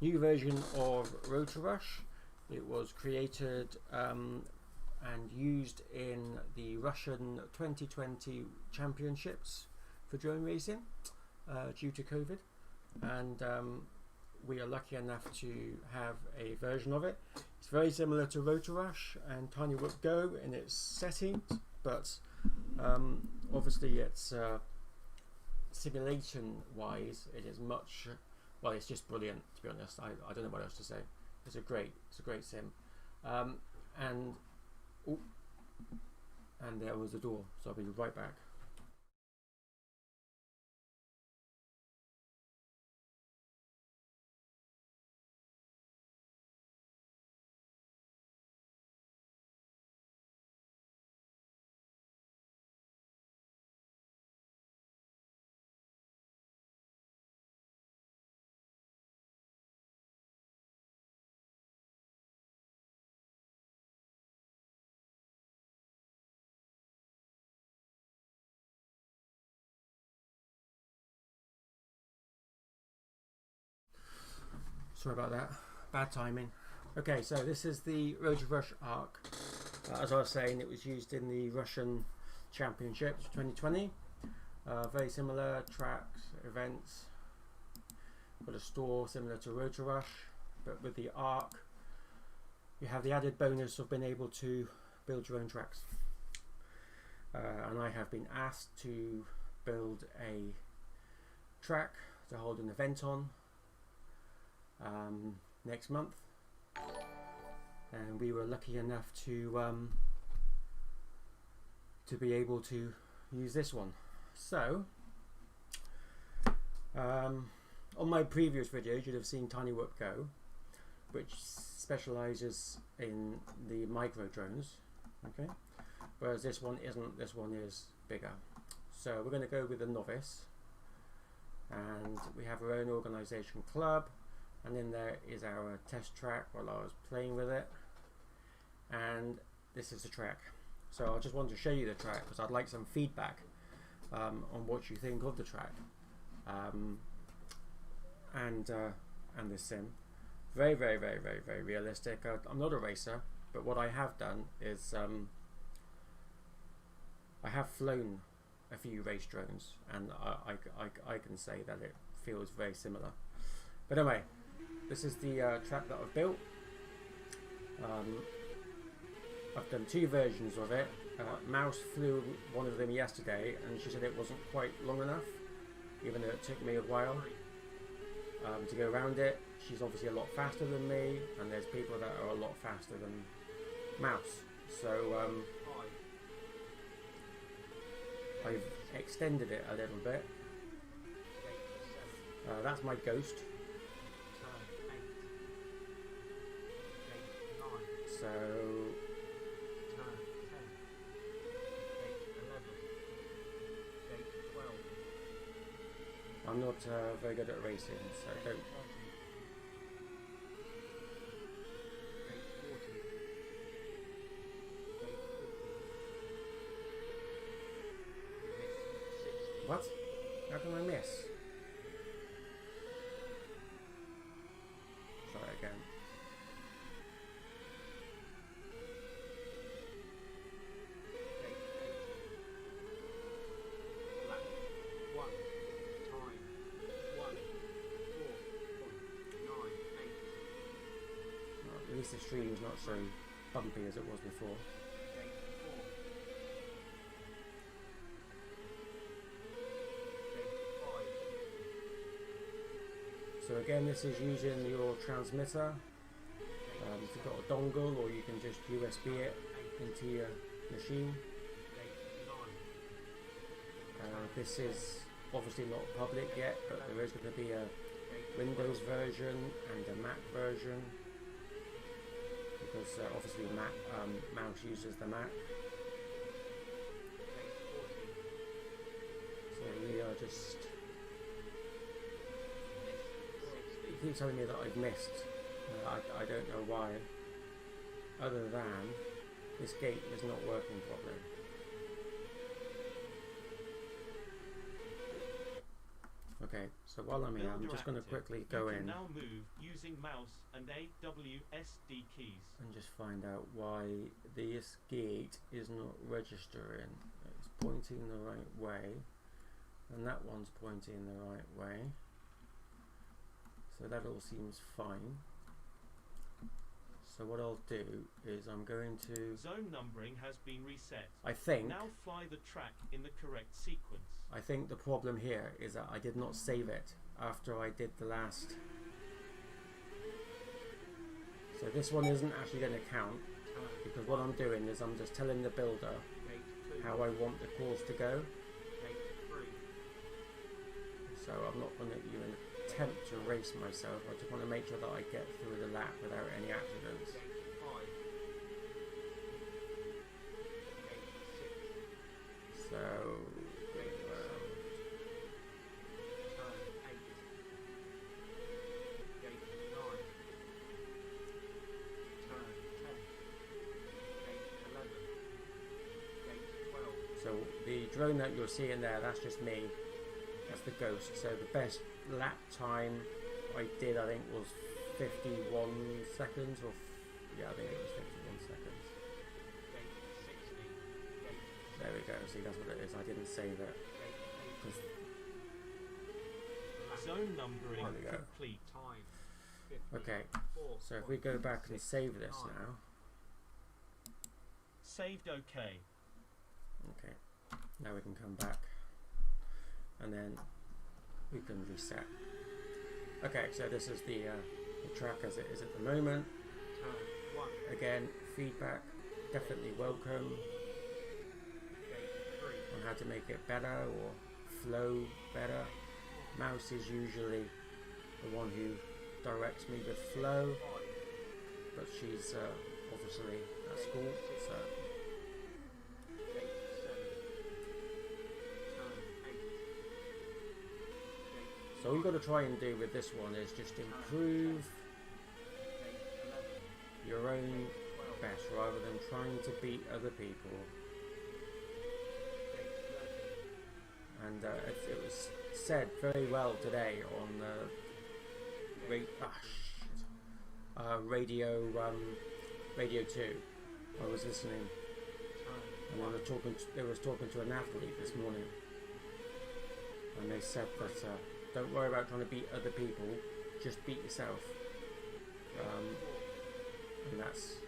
new version of Rotorrush. It was created and used in the Russian 2020 championships for drone racing due to COVID, and we are lucky enough to have a version of it. It's very similar to Rotorrush and Tiny Whoop Go in its settings, but obviously it's simulation wise it is much, well, it's just brilliant, to be honest. I don't know what else to say. It's a great sim. And there was the door, so I'll be right back. Sorry about that, bad timing. Okay, so this is the Rotorrush Arc. As I was saying, it was used in the Russian Championships 2020. Very similar tracks, events. Got a store similar to Rotorrush, but with the Arc, you have the added bonus of being able to build your own tracks. And I have been asked to build a track to hold an event on next month, and we were lucky enough to be able to use this one. So on my previous videos you'd have seen Tiny Whoop Go, which specializes in the micro drones, okay, whereas this one isn't. This one is bigger. So we're going to go with the novice, and we have our own organization club. And then there is our test track while I was playing with it, and this is the track. So I just wanted to show you the track because I'd like some feedback on what you think of the track and this sim. Very realistic. I'm not a racer, but what I have done is I have flown a few race drones, and I can say that it feels very similar. But anyway, this is the track that I've built. I've done two versions of it. Mouse flew one of them yesterday, and she said it wasn't quite long enough, even though it took me a while to go around it. She's obviously a lot faster than me, and there's people that are a lot faster than Mouse. So I've extended it a little bit. That's my ghost. So I'm not very good at racing, so don't. What? How can I miss? Try again. At least the stream is not so bumpy as it was before. So again, this is using your transmitter. If you've got a dongle, or you can just USB it into your machine. This is obviously not public yet, but there is going to be a Windows version and a Mac version, because obviously Mouse uses the Mac. So we are just. It keeps telling me that I've missed. I don't know why, other than this gate is not working properly. Okay, so while I'm here, I'm just going to quickly go in now move using mouse and AWSD keys and just find out why this gate is not registering. It's pointing the right way, and that one's pointing the right way, so that all seems fine. So what I'll do is I'm going to... Zone numbering has been reset. I think... Now fly the track in the correct sequence. I think the problem here is that I did not save it after I did the last... So this one isn't actually going to count, because what I'm doing is I'm just telling the builder how I want the course to go. So I'm not going to even attempt to race myself. I just want to make sure that I get through the lap without any accidents. So going around. So the drone that you're seeing there, that's just me. That's the Ghost. So the best lap time I did, I think, was 51 seconds, or yeah, I think it was 51 seconds. There we go. See, that's what it is. I didn't save it. Zone numbering complete. Okay, so if we go back and save this now. Saved okay. Okay, now we can come back and then we can reset. Okay, so this is the track as it is at the moment. Again, feedback definitely welcome on how to make it better or flow better. Mouse is usually the one who directs me with flow, but she's obviously at school, so all you've got to try and do with this one is just improve your own best rather than trying to beat other people. And it was said very well today on Radio 2. I was listening, and they was talking to an athlete this morning, and they said that don't worry about trying to beat other people, just beat yourself. And that's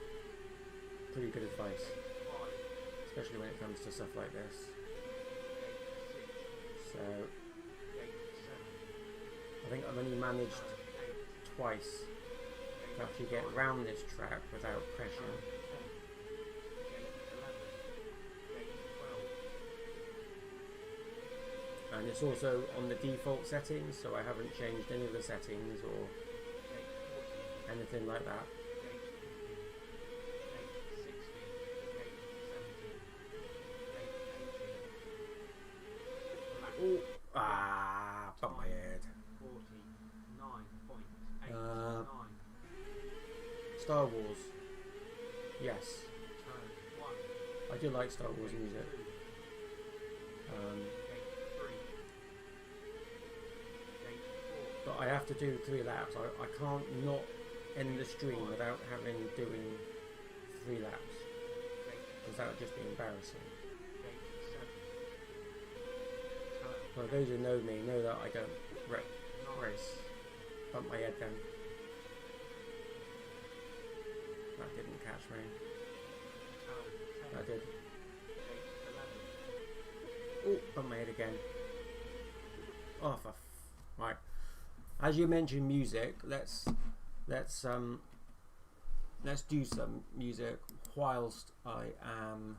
pretty good advice, especially when it comes to stuff like this. So I think I've only managed twice to actually get around this track without crashing. And it's also on the default settings, so I haven't changed any of the settings or anything like that. Oh, bumped my head. Star Wars. Yes. I do like Star Wars music. But I have to do 3 laps. I can't not end the stream without doing 3 laps, because that would just be embarrassing. For those who know me know that I don't race. Bump my head then. That didn't catch me. That did. Oh, bump my head again. Oh, right. As you mentioned music, let's do some music whilst I am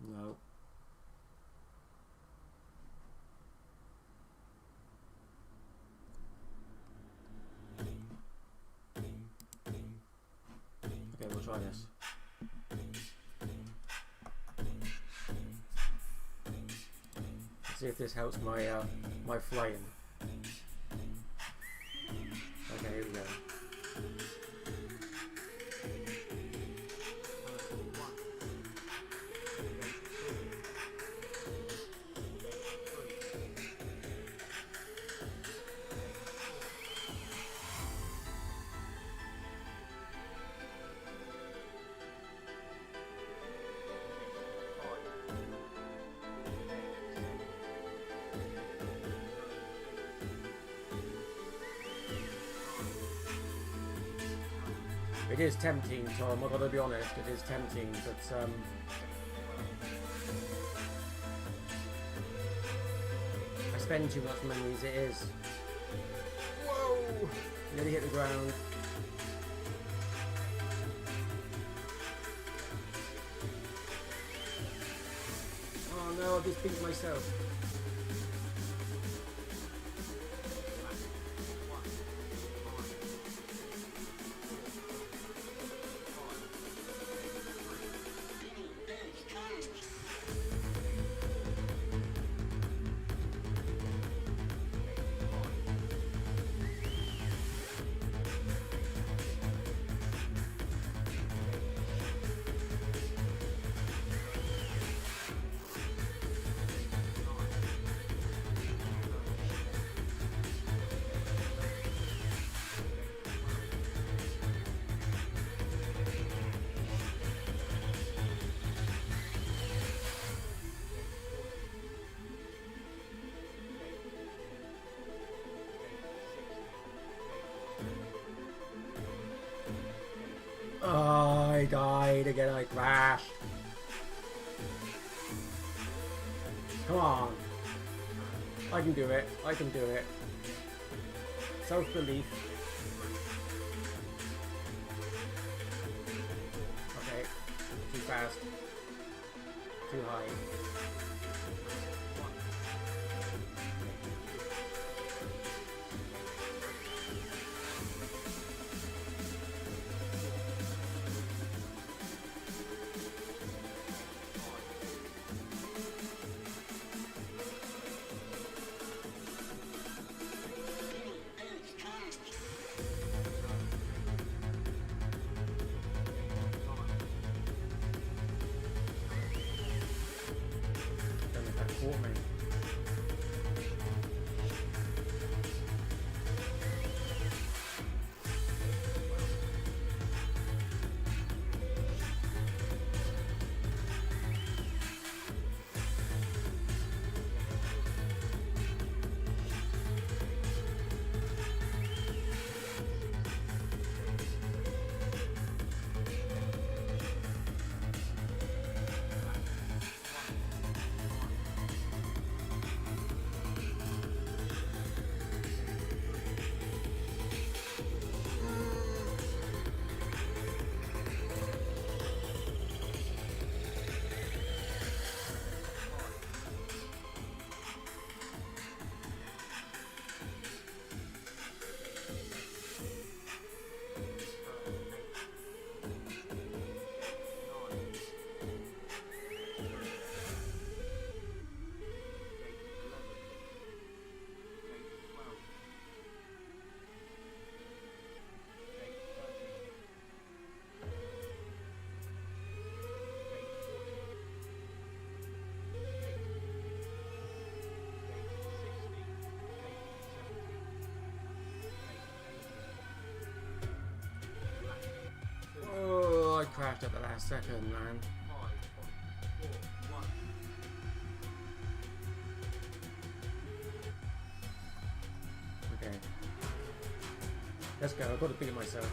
no. Okay, we'll try this. See if this helps my my flying. Okay, here we go. It is tempting, Tom. I've got to be honest. It is tempting, but I spend too much money as it is. Whoa! Nearly hit the ground. Oh no! I've just beat myself. Oh, I died again. I crashed. Come on. I can do it. I can do it. Self-belief. Okay. Too fast. Too high. Caught me. Oh, I crashed at the last second, man. Okay. Let's go. I've got to beat myself.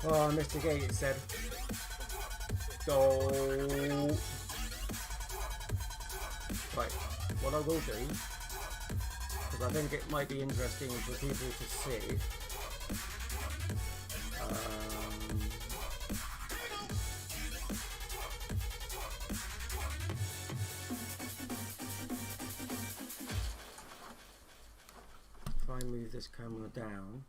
Oh, I missed the gate, it said. Go. Right, what I will do, because I think it might be interesting for people to see. Try and move this camera down.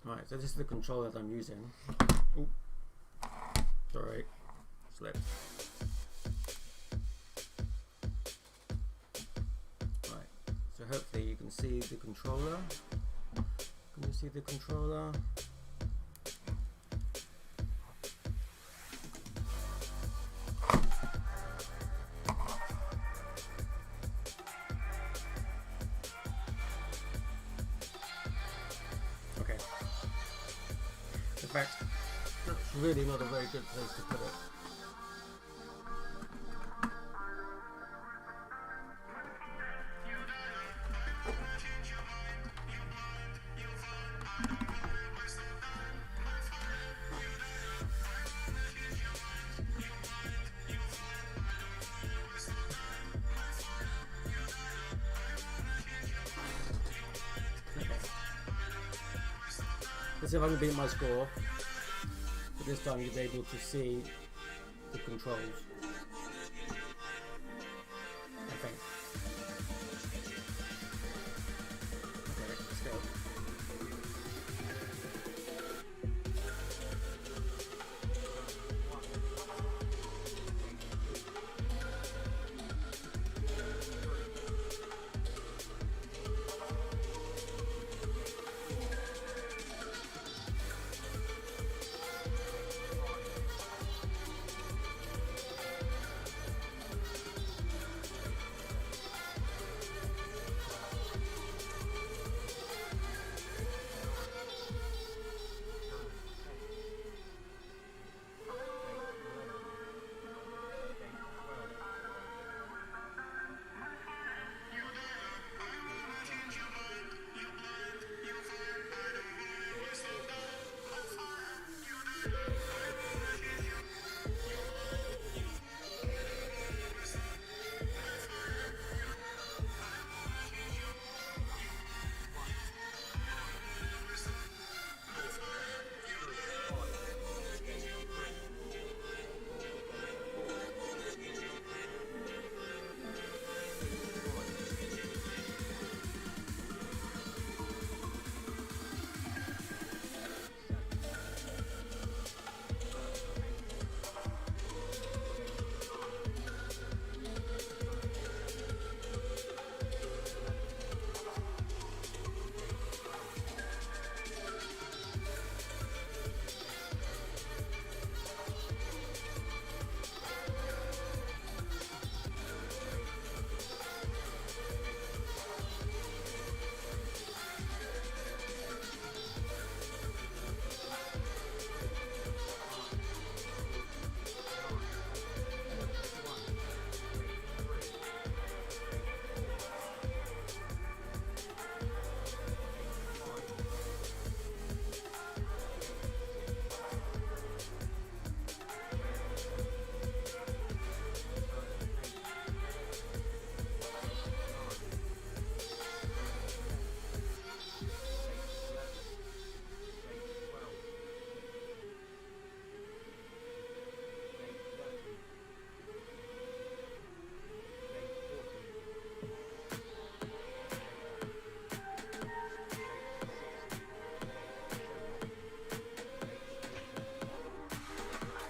Right, so this is the controller that I'm using. Ooh, sorry, slip. Right, so hopefully you can see the controller. Can you see the controller? Okay. In fact, that's really not a very good place to put it. Let's see if I can beat my score. But this time you'll be able to see the controls. I think. Okay, let's go.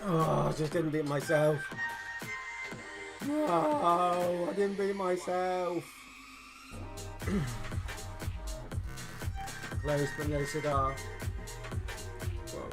Oh, I just didn't beat myself. No, I didn't beat myself. Close but no cigar. Whoa.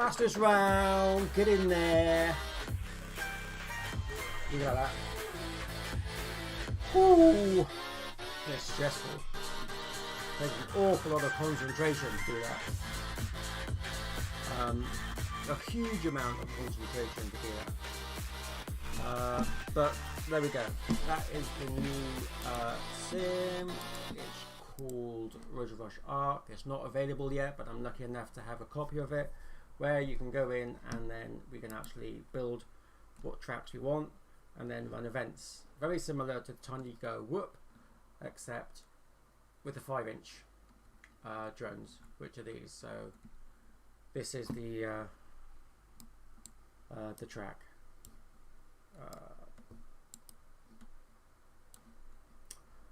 Fastest round. Get in there. Look at that. Ooh. It's stressful. Takes an awful lot of concentration to do that. A huge amount of concentration to do that. But there we go. That is the new sim. It's called Rotorrush Arc. It's not available yet, but I'm lucky enough to have a copy of it where you can go in and then we can actually build what tracks we want and then run events. Very similar to Tiny Go Whoop, except with the 5-inch drones, which are these. So this is the track.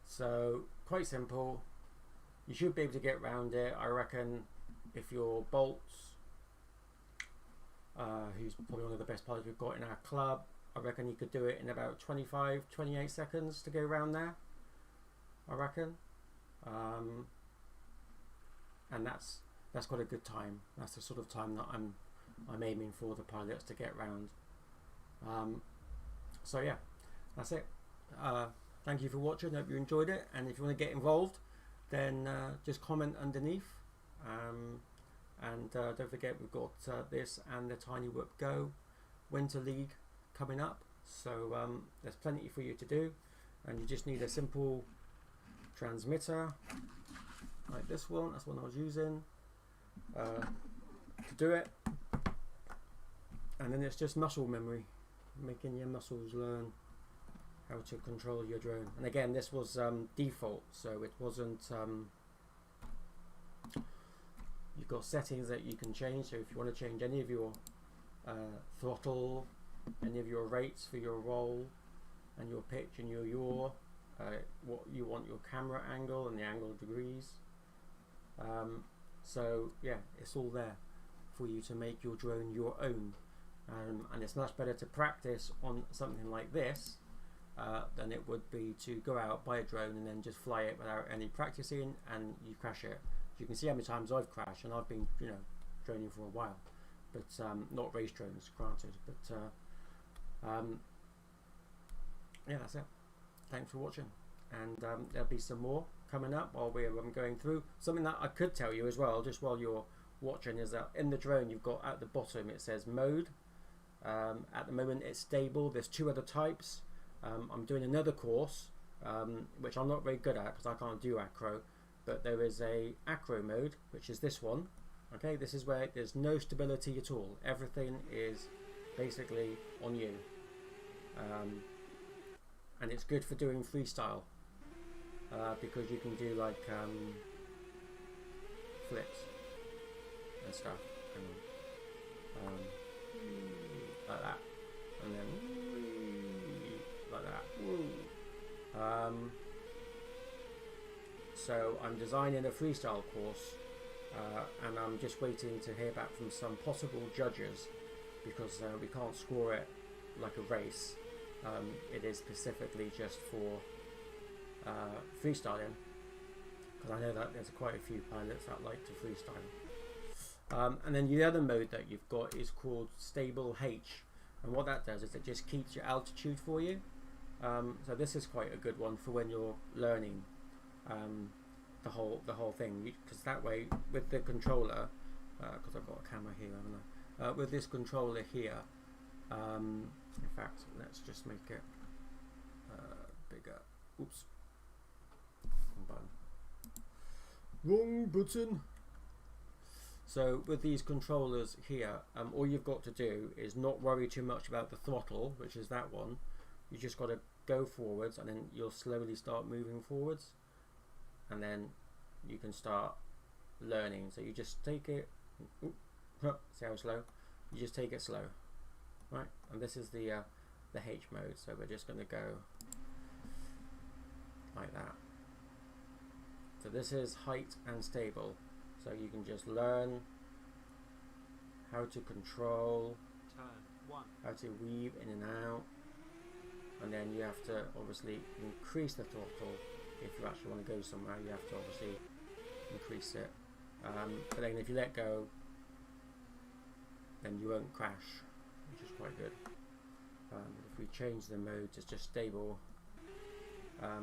So quite simple. You should be able to get around it. I reckon if you're Bolts, who's probably one of the best pilots we've got in our club, I reckon you could do it in about 25-28 seconds to go around there, I reckon. And that's quite a good time. That's the sort of time that I'm aiming for the pilots to get round. So yeah, that's it. Thank you for watching. Hope you enjoyed it, and if you want to get involved, then just comment underneath. And don't forget, we've got this and the Tiny Whoop Go Winter League coming up, so there's plenty for you to do, and you just need a simple transmitter like this one. That's one I was using to do it, and then it's just muscle memory, making your muscles learn how to control your drone. And again, this was default, so it wasn't you've got settings that you can change. So if you want to change any of your throttle, any of your rates for your roll and your pitch and your yaw, what you want your camera angle and the angle of degrees, so yeah, it's all there for you to make your drone your own. And it's much better to practice on something like this than it would be to go out, buy a drone and then just fly it without any practicing, and you crash it. You can see how many times I've crashed, and I've been, you know, droning for a while, but not race drones, granted. But yeah, that's it. Thanks for watching, and there'll be some more coming up while we're going through. Something that I could tell you as well, just while you're watching, is that in the drone you've got at the bottom it says mode. At the moment it's stable. There's 2 other types. I'm doing another course which I'm not very good at because I can't do acro, but there is a acro mode, which is this one. Okay, this is where there's no stability at all. Everything is basically on you, and it's good for doing freestyle because you can do like flips and stuff, and like that, and then like that. Woo. So I'm designing a freestyle course, and I'm just waiting to hear back from some possible judges, because we can't score it like a race. It is specifically just for freestyling, because I know that there's quite a few pilots that like to freestyle. And then the other mode that you've got is called Stable H, and what that does is it just keeps your altitude for you. So this is quite a good one for when you're learning the whole thing, because that way with the controller, because I've got a camera here, haven't I? With this controller here, in fact, let's just make it bigger. Oops, wrong button. So with these controllers here, all you've got to do is not worry too much about the throttle, which is that one. You just got to go forwards, and then you'll slowly start moving forwards, and then you can start learning. So you just take it, see how slow? You just take it slow, right? And this is the H mode, so we're just going to go like that. So this is height and stable, so you can just learn how to control, how to weave in and out, and then you have to obviously increase the throttle. If you actually want to go somewhere, you have to obviously increase it, but then if you let go, then you won't crash, which is quite good. If we change the mode to just stable, I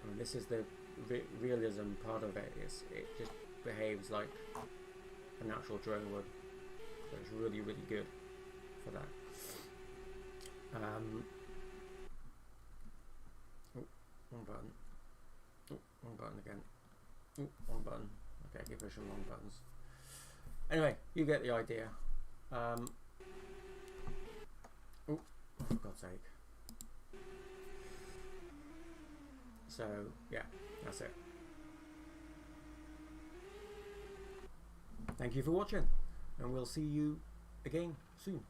mean, this is the realism part of it. It just behaves like a natural drone would, so it's really good for that. One button. One button again. One button. Okay, keep pushing long buttons. Anyway, you get the idea. Oh, for God's sake. So, yeah, that's it. Thank you for watching, and we'll see you again soon.